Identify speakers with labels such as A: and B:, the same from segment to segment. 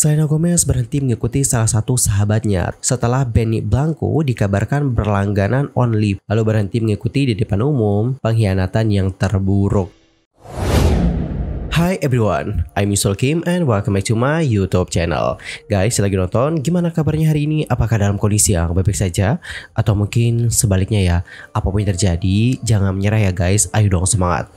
A: Selena Gomez berhenti mengikuti salah satu sahabatnya setelah Benny Blanco dikabarkan berlangganan OnlyFans lalu berhenti mengikuti di depan umum, pengkhianatan yang terburuk. Hi everyone, I'm Yusul Kim and welcome back to my YouTube channel. Guys, lagi nonton, gimana kabarnya hari ini? Apakah dalam kondisi yang baik-baik saja? Atau mungkin sebaliknya ya, apapun yang terjadi, jangan menyerah ya guys, ayo dong semangat.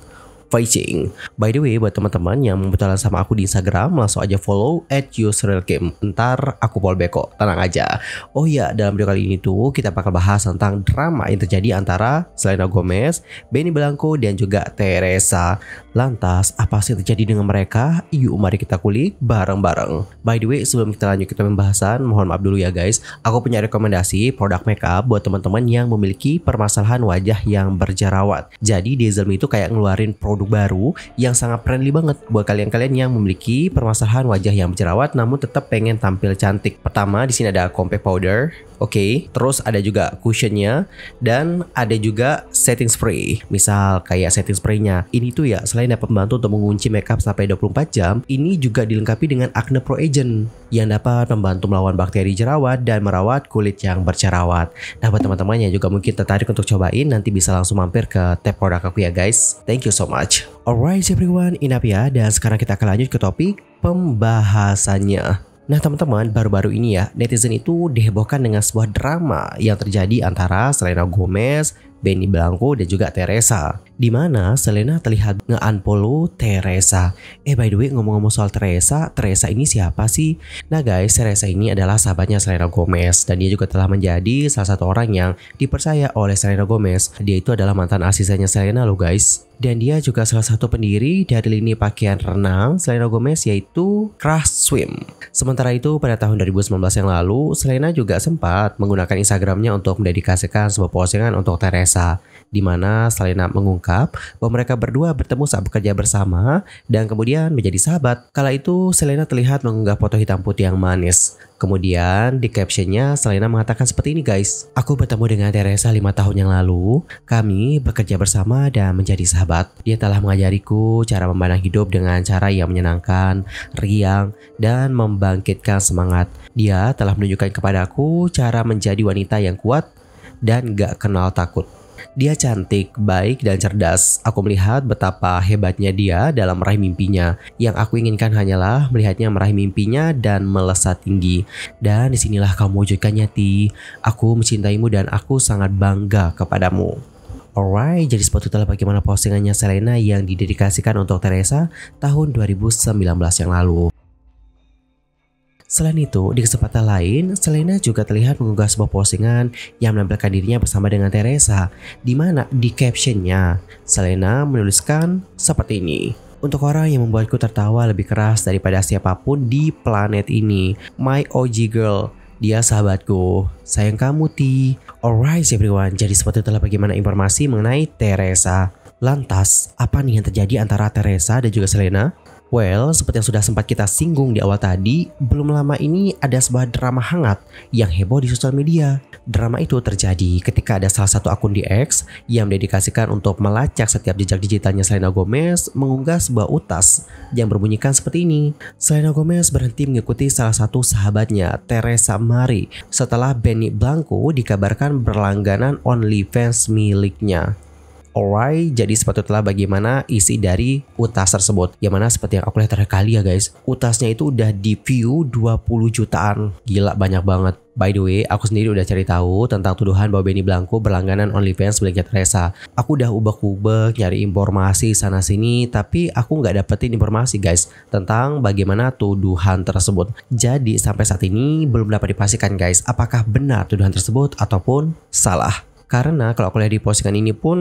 A: Fighting. By the way, buat teman-teman yang membutuhkan sama aku di Instagram, langsung aja follow @yusrilkim. Ntar aku follow back kok, tenang aja. Oh iya, dalam video kali ini tuh kita bakal bahas tentang drama yang terjadi antara Selena Gomez, Benny Blanco, dan juga Teresa. Lantas, apa sih yang terjadi dengan mereka? Yuk mari kita kulik bareng-bareng. By the way, sebelum kita lanjut ke pembahasan, mohon maaf dulu ya guys. Aku punya rekomendasi produk makeup buat teman-teman yang memiliki permasalahan wajah yang berjerawat. Jadi Dazzle itu kayak ngeluarin produk baru yang sangat friendly banget buat kalian-kalian yang memiliki permasalahan wajah yang berjerawat namun tetap pengen tampil cantik. Pertama, di sini ada compact powder. Oke, terus ada juga cushionnya dan ada juga setting spray. Misal kayak setting spraynya ini tuh ya, selain dapat membantu untuk mengunci makeup sampai 24 jam, ini juga dilengkapi dengan Acne Pro Agent yang dapat membantu melawan bakteri jerawat dan merawat kulit yang berjerawat. Nah, buat teman-teman yang juga mungkin tertarik untuk cobain, nanti bisa langsung mampir ke tab produk aku ya guys. Thank you so much. Alright everyone, enough ya, dan sekarang kita akan lanjut ke topik pembahasannya. Nah teman-teman, baru-baru ini ya, netizen itu dihebohkan dengan sebuah drama yang terjadi antara Selena Gomez, Benny Blanco, dan juga Teresa. Dimana Selena terlihat nge-unfollow Teresa. By the way, ngomong-ngomong soal Teresa ini siapa sih? Nah guys, Teresa ini adalah sahabatnya Selena Gomez. Dan dia juga telah menjadi salah satu orang yang dipercaya oleh Selena Gomez. Dia itu adalah mantan asistennya Selena loh guys. Dan dia juga salah satu pendiri dari lini pakaian renang Selena Gomez, yaitu Crush Swim. Sementara itu pada tahun 2019 yang lalu, Selena juga sempat menggunakan Instagramnya untuk mendedikasikan sebuah postingan untuk Teresa, di mana Selena mengungkap bahwa mereka berdua bertemu saat bekerja bersama dan kemudian menjadi sahabat. Kala itu Selena terlihat mengunggah foto hitam putih yang manis. Kemudian di captionnya Selena mengatakan seperti ini guys. Aku bertemu dengan Teresa 5 tahun yang lalu. Kami bekerja bersama dan menjadi sahabat. Dia telah mengajariku cara memandang hidup dengan cara yang menyenangkan, riang, dan membangkitkan semangat. Dia telah menunjukkan kepadaku cara menjadi wanita yang kuat dan gak kenal takut. Dia cantik, baik, dan cerdas. Aku melihat betapa hebatnya dia dalam meraih mimpinya. Yang aku inginkan hanyalah melihatnya meraih mimpinya dan melesat tinggi. Dan disinilah kamu wujudkannya, Ti. Aku mencintaimu dan aku sangat bangga kepadamu. Alright, jadi seperti itulah bagaimana postingannya Selena yang didedikasikan untuk Teresa tahun 2019 yang lalu. Selain itu, di kesempatan lain, Selena juga terlihat mengunggah sebuah postingan yang menampilkan dirinya bersama dengan Teresa, di mana di captionnya Selena menuliskan seperti ini. Untuk orang yang membuatku tertawa lebih keras daripada siapapun di planet ini, my OG girl, dia sahabatku, sayang kamu Ti. Alright everyone, jadi seperti itulah bagaimana informasi mengenai Teresa. Lantas, apa nih yang terjadi antara Teresa dan juga Selena? Well, seperti yang sudah sempat kita singgung di awal tadi, belum lama ini ada sebuah drama hangat yang heboh di sosial media. Drama itu terjadi ketika ada salah satu akun di X yang mendedikasikan untuk melacak setiap jejak digitalnya Selena Gomez mengunggah sebuah utas yang berbunyikan seperti ini. Selena Gomez berhenti mengikuti salah satu sahabatnya, Teresa Marie, setelah Benny Blanco dikabarkan berlangganan OnlyFans miliknya. Alright, jadi seperti itulah bagaimana isi dari utas tersebut. Yang mana seperti yang aku lihat terakhir kali ya guys, utasnya itu udah di view 20 jutaan. Gila, banyak banget. By the way, aku sendiri udah cari tahu tentang tuduhan bahwa Benny Blanco berlangganan OnlyFans miliknya Teresa. Aku udah ubek-ubek nyari informasi sana sini, tapi aku nggak dapetin informasi guys tentang bagaimana tuduhan tersebut. Jadi sampai saat ini belum dapat dipastikan guys, apakah benar tuduhan tersebut ataupun salah. Karena kalau aku lihat di postingan ini pun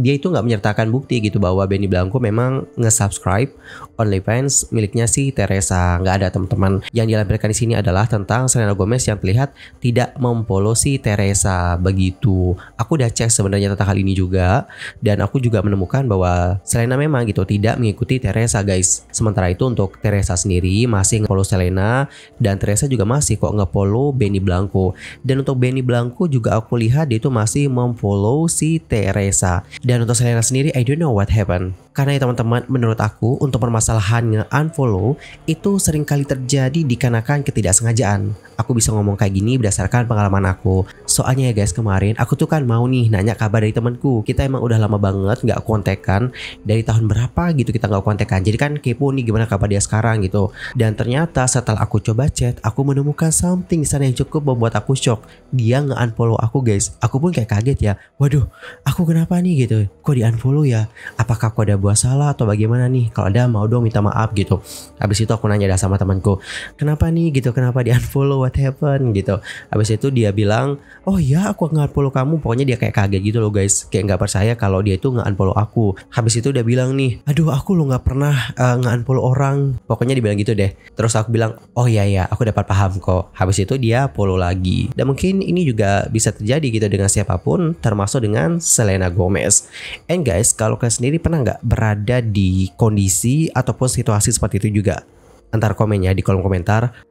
A: dia itu nggak menyertakan bukti gitu bahwa Benny Blanco memang nge-subscribe OnlyFans miliknya si Teresa. Nggak ada teman-teman. Yang dilampirkan di sini adalah tentang Selena Gomez yang terlihat tidak memfollow si Teresa begitu. Aku udah cek sebenarnya tentang hal ini juga dan aku juga menemukan bahwa Selena memang gitu tidak mengikuti Teresa guys. Sementara itu untuk Teresa sendiri masih nge-follow Selena dan Teresa juga masih kok nge-follow Benny Blanco. Dan untuk Benny Blanco juga aku lihat dia itu masih memfollow si Teresa. Dan untuk Selena sendiri, I don't know what happened. Karena ya teman-teman, menurut aku untuk permasalahan nge-unfollow itu sering kali terjadi dikarenakan ketidaksengajaan. Aku bisa ngomong kayak gini berdasarkan pengalaman aku. Soalnya ya guys, kemarin aku tuh kan mau nih nanya kabar dari temanku. Kita emang udah lama banget nggak kontekan, dari tahun berapa gitu kita nggak kontekan. Jadi kan kepo nih gimana kabar dia sekarang gitu. Dan ternyata setelah aku coba chat, aku menemukan something di sana yang cukup membuat aku shock. Dia nge-unfollow aku guys. Aku pun kayak kaget ya. Waduh, aku kenapa nih gitu? Kok di-unfollow ya? Apakah aku ada buat salah atau bagaimana nih? Kalau ada mau dong minta maaf gitu. Habis itu aku nanya dah sama temanku, kenapa nih gitu, kenapa di unfollow, what happened gitu. Habis itu dia bilang, oh ya aku nggak unfollow kamu. Pokoknya dia kayak kaget gitu loh guys, kayak nggak percaya kalau dia itu nggak unfollow aku. Habis itu dia bilang nih, aduh aku lo nggak pernah nggak unfollow orang. Pokoknya dia bilang gitu deh. Terus aku bilang, oh ya aku dapat paham kok. Habis itu dia follow lagi. Dan mungkin ini juga bisa terjadi gitu dengan siapapun, termasuk dengan Selena Gomez. And guys, kalau kalian sendiri pernah nggak berada di kondisi ataupun situasi seperti itu juga? Antar komennya di kolom komentar.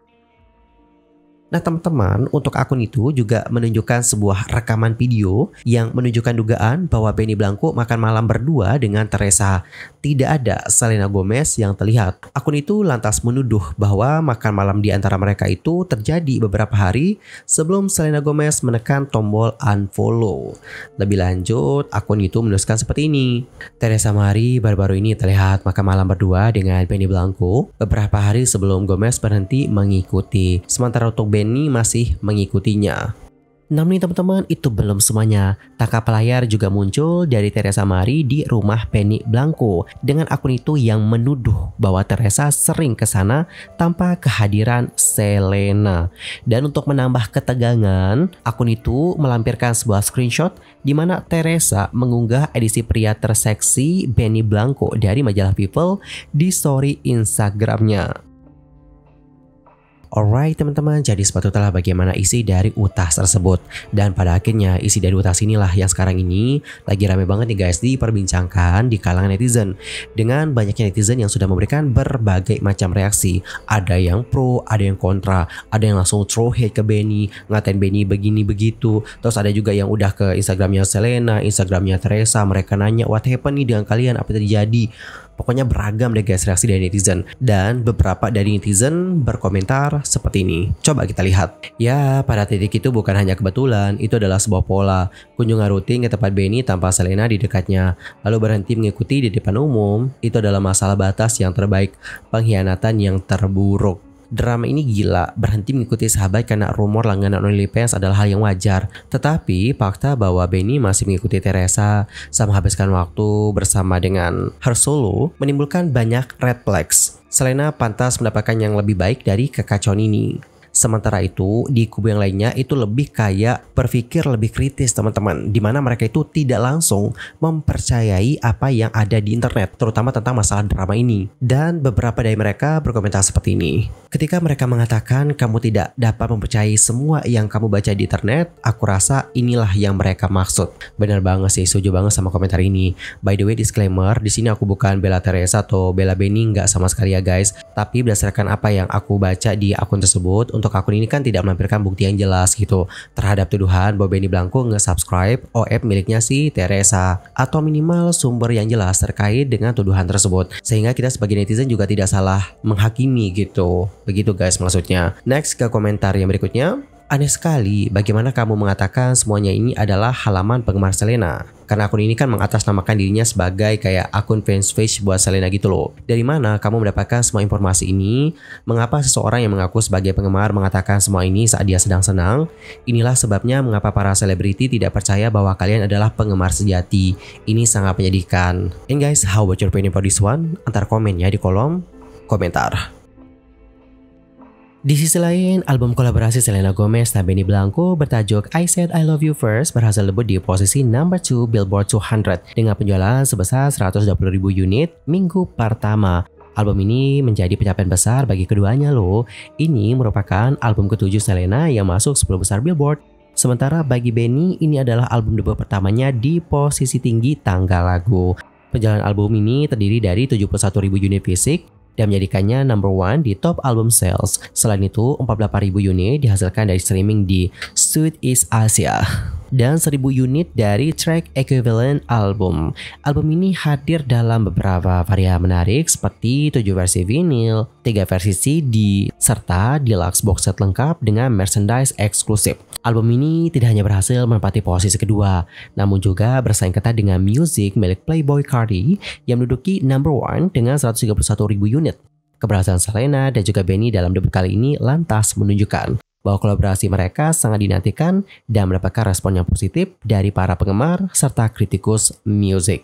A: Nah teman-teman, untuk akun itu juga menunjukkan sebuah rekaman video yang menunjukkan dugaan bahwa Benny Blanco makan malam berdua dengan Teresa. Tidak ada Selena Gomez yang terlihat. Akun itu lantas menuduh bahwa makan malam di antara mereka itu terjadi beberapa hari sebelum Selena Gomez menekan tombol unfollow. Lebih lanjut, akun itu menuliskan seperti ini. Teresa Marie baru-baru ini terlihat makan malam berdua dengan Benny Blanco beberapa hari sebelum Gomez berhenti mengikuti. Sementara untuk Benny masih mengikutinya. Namun teman-teman, itu belum semuanya. Tangkap layar juga muncul dari Teresa Marie di rumah Benny Blanco dengan akun itu yang menuduh bahwa Teresa sering ke sana tanpa kehadiran Selena. Dan untuk menambah ketegangan, akun itu melampirkan sebuah screenshot di mana Teresa mengunggah edisi pria terseksi Benny Blanco dari majalah People di story Instagramnya. Alright teman-teman, jadi sepatutnya bagaimana isi dari utas tersebut. Dan pada akhirnya isi dari utas inilah yang sekarang ini lagi rame banget nih guys diperbincangkan di kalangan netizen. Dengan banyaknya netizen yang sudah memberikan berbagai macam reaksi. Ada yang pro, ada yang kontra, ada yang langsung throw hate ke Benny, ngatain Benny begini begitu. Terus ada juga yang udah ke Instagramnya Selena, Instagramnya Teresa, mereka nanya what happened nih dengan kalian, apa terjadi. Pokoknya beragam deh guys reaksi dari netizen. Dan beberapa dari netizen berkomentar seperti ini. Coba kita lihat. Ya, pada titik itu bukan hanya kebetulan, itu adalah sebuah pola. Kunjungan rutin ke tempat Benny tanpa Selena di dekatnya, lalu berhenti mengikuti di depan umum, itu adalah masalah batas yang terbaik, pengkhianatan yang terburuk. Drama ini gila, berhenti mengikuti sahabat karena rumor langganan OnlyFans adalah hal yang wajar. Tetapi fakta bahwa Benny masih mengikuti Teresa sama habiskan waktu bersama dengan her solo menimbulkan banyak red flags. Selena pantas mendapatkan yang lebih baik dari kekacauan ini. Sementara itu di kubu yang lainnya itu lebih kayak berpikir lebih kritis teman-teman, dimana mereka itu tidak langsung mempercayai apa yang ada di internet, terutama tentang masalah drama ini. Dan beberapa dari mereka berkomentar seperti ini. Ketika mereka mengatakan kamu tidak dapat mempercayai semua yang kamu baca di internet, aku rasa inilah yang mereka maksud. Benar banget sih, setuju banget sama komentar ini. By the way, disclaimer, di sini aku bukan bela Teresa atau bela Benny, nggak sama sekali ya guys. Tapi berdasarkan apa yang aku baca di akun tersebut, untuk akun ini kan tidak melampirkan bukti yang jelas gitu terhadap tuduhan bahwa Benny Blanco nge-subscribe OF miliknya si Teresa, atau minimal sumber yang jelas terkait dengan tuduhan tersebut, sehingga kita sebagai netizen juga tidak salah menghakimi gitu. Begitu guys maksudnya. Next ke komentar yang berikutnya. Aneh sekali bagaimana kamu mengatakan semuanya ini adalah halaman penggemar Selena. Karena akun ini kan mengatasnamakan dirinya sebagai kayak akun fanpage buat Selena gitu loh. Dari mana kamu mendapatkan semua informasi ini? Mengapa seseorang yang mengaku sebagai penggemar mengatakan semua ini saat dia sedang senang? Inilah sebabnya mengapa para selebriti tidak percaya bahwa kalian adalah penggemar sejati. Ini sangat menyedihkan. And guys, how about your opinion for this one? Antar komen ya di kolom komentar. Di sisi lain, album kolaborasi Selena Gomez dan Benny Blanco bertajuk I Said I Love You First berhasil debut di posisi number 2 Billboard 200 dengan penjualan sebesar 120.000 unit minggu pertama. Album ini menjadi pencapaian besar bagi keduanya loh. Ini merupakan album ke-7 Selena yang masuk 10 besar Billboard. Sementara bagi Benny, ini adalah album debut pertamanya di posisi tinggi tangga lagu. Penjualan album ini terdiri dari 71.000 unit fisik dan menjadikannya number 1 di top album sales. Selain itu, 48.000 unit dihasilkan dari streaming di Southeast Asia. dan 1000 unit dari track equivalent album. Album ini hadir dalam beberapa varian menarik seperti 7 versi vinyl, 3 versi CD, serta deluxe box set lengkap dengan merchandise eksklusif. Album ini tidak hanya berhasil menempati posisi kedua, namun juga bersaing ketat dengan Music milik Playboi Carti yang menduduki number 1 dengan 131.000 unit. Keberhasilan Selena dan juga Benny dalam debut kali ini lantas menunjukkan bahwa kolaborasi mereka sangat dinantikan dan mendapatkan respon yang positif dari para penggemar serta kritikus musik.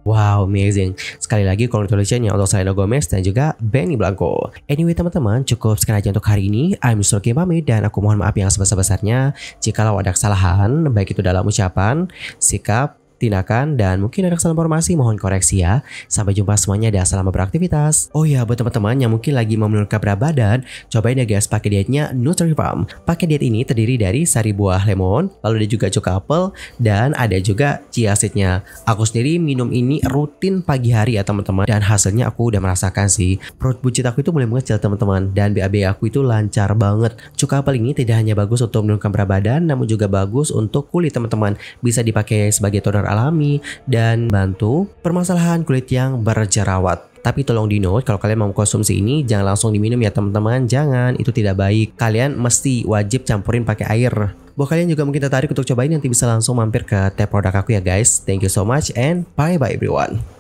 A: Wow, amazing. Sekali lagi congratulations ya untuk Selena Gomez dan juga Benny Blanco. Anyway teman-teman, cukup sekian aja untuk hari ini. I'm Mr. Kim pamit dan aku mohon maaf yang sebesar-besarnya jikalau ada kesalahan, baik itu dalam ucapan, sikap, tindakan, dan mungkin ada kesalahan informasi, mohon koreksi ya. Sampai jumpa semuanya dan selamat beraktivitas. Oh ya, buat teman-teman yang mungkin lagi mau menurunkan berat badan, cobain ya guys pakai dietnya Nutrifarm. Pakai diet ini terdiri dari sari buah lemon, lalu ada juga cuka apel, dan ada juga chia seednya. Aku sendiri minum ini rutin pagi hari ya teman-teman, dan hasilnya aku udah merasakan sih. Perut buncit aku itu mulai mengecil teman-teman, dan BAB aku itu lancar banget. Cuka apel ini tidak hanya bagus untuk menurunkan berat badan, namun juga bagus untuk kulit teman-teman. Bisa dipakai sebagai toner alami dan bantu permasalahan kulit yang berjerawat. Tapi tolong di note kalau kalian mau konsumsi ini jangan langsung diminum ya teman-teman, jangan, itu tidak baik. Kalian mesti wajib campurin pakai air. Buat kalian juga mungkin tertarik untuk cobain, nanti bisa langsung mampir ke tab produk aku ya guys. Thank you so much and bye bye everyone.